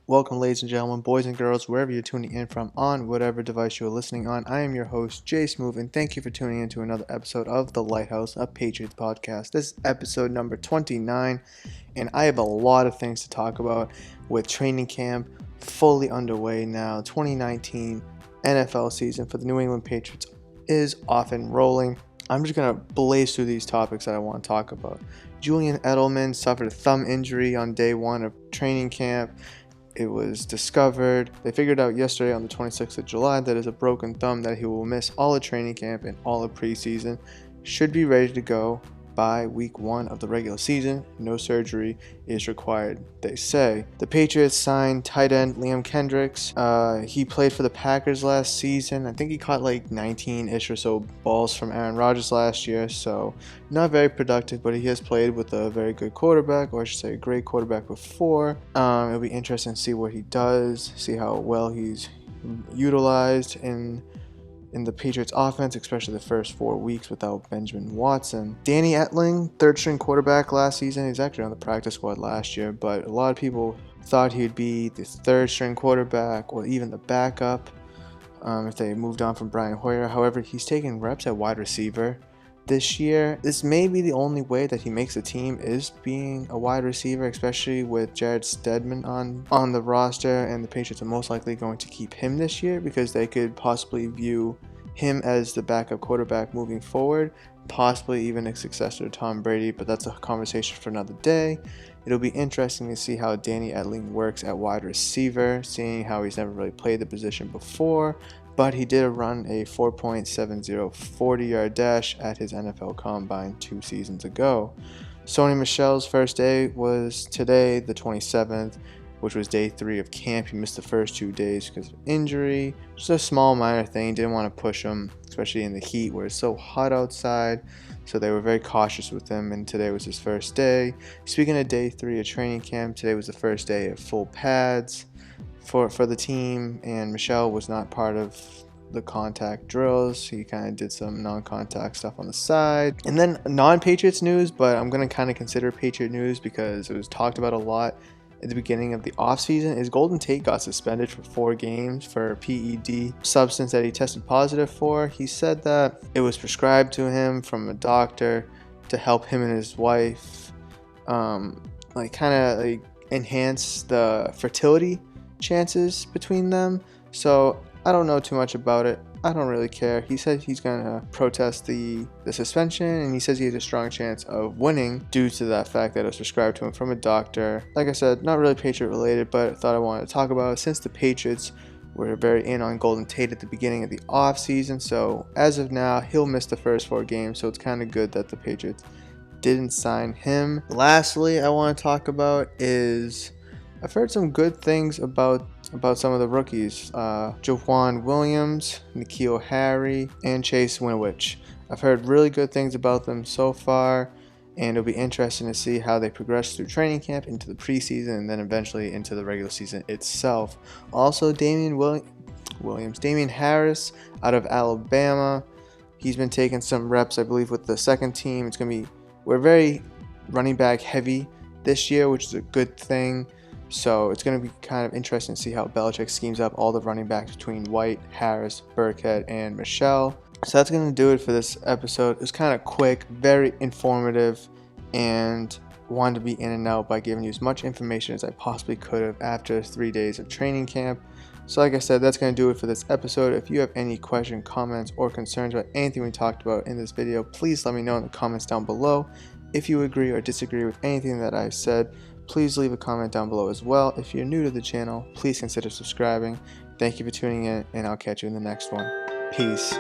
Welcome, ladies and gentlemen, boys and girls, wherever you're tuning in from on whatever device you're listening on. I am your host, Smoove, and thank you for tuning in to another episode of the Lighthouse, a Patriots podcast. This is episode number 29, and I have a lot of things to talk about with training camp fully underway now. 2019 NFL season for the New England Patriots is off and rolling. I'm just going to blaze through these topics that I want to talk about. Julien Edelman suffered a thumb injury on day one of training camp. It was discovered. They figured out yesterday on the 26th of July that it's a broken thumb, that he will miss all of training camp and all of preseason. Should be ready to go by week 1 of the regular season. No surgery is required, they say. The Patriots signed tight end Kendricks. He played for the Packers last season. I think he caught like 19-ish or so balls from Aaron Rodgers last year, so not very productive, but he has played with a very good quarterback, or I should say a great quarterback before. It'll be interesting to see what he does, see how well he's utilized in the Patriots offense, especially the first 4 weeks without Benjamin Watson. Danny Etling, third-string quarterback last season. He's actually on the practice squad last year, but a lot of people thought he'd be the third-string quarterback or even the backup if they moved on from Brian Hoyer. However, he's taking reps at wide receiver this year. This may be the only way that he makes the team, is being a wide receiver, especially with Jared Stedman on the roster, and the Patriots are most likely going to keep him this year because they could possibly view him as the backup quarterback moving forward, possibly even a successor to Tom Brady, but that's a conversation for another day. It'll be interesting to see how Danny Etling works at wide receiver, seeing how he's never really played the position before, but he did run a 4.70 40-yard dash at his NFL Combine 2 seasons ago. Sony Michel's first day was today, the 27th, which was day 3 of camp. He missed the first 2 days because of injury. Just a small minor thing. Didn't want to push him, especially in the heat where it's so hot outside. So they were very cautious with him, and today was his first day. Speaking of day 3 of training camp, today was the first day of full pads for the team, and Michel was not part of the contact drills. He kind of did some non-contact stuff on the side. And then non-Patriots news, but I'm going to kind of consider Patriot news because it was talked about a lot at the beginning of the offseason, is Golden Tate got suspended for 4 games for PED substance that he tested positive for. He said that it was prescribed to him from a doctor to help him and his wife enhance the fertility chances between them. So I don't know too much about it. I don't really care. He said he's gonna protest the suspension, and he says he has a strong chance of winning due to that fact that it was prescribed to him from a doctor. Like I said, not really Patriot related, but I thought I wanted to talk about it since the Patriots were very in on Golden Tate at the beginning of the offseason. So as of now, he'll miss the first 4 games, so it's kind of good that the Patriots didn't sign him. Lastly, I want to talk about is I've heard some good things about some of the rookies. Jaquan Williams, N'Keal Harry, and Chase Winovich. I've heard really good things about them so far, and it'll be interesting to see how they progress through training camp into the preseason and then eventually into the regular season itself. Also, Damian Harris out of Alabama. He's been taking some reps, I believe, with the second team. We're very running back heavy this year, which is a good thing. So it's going to be kind of interesting to see how Belichick schemes up all the running backs between White, Harris, Burkhead, and Michel. So that's going to do it for this episode. It was kind of quick, very informative, and wanted to be in and out by giving you as much information as I possibly could have after 3 days of training camp. So like I said, that's going to do it for this episode. If you have any questions, comments, or concerns about anything we talked about in this video, please let me know in the comments down below. If you agree or disagree with anything that I said, please leave a comment down below as well. If you're new to the channel, please consider subscribing. Thank you for tuning in, and I'll catch you in the next one. Peace.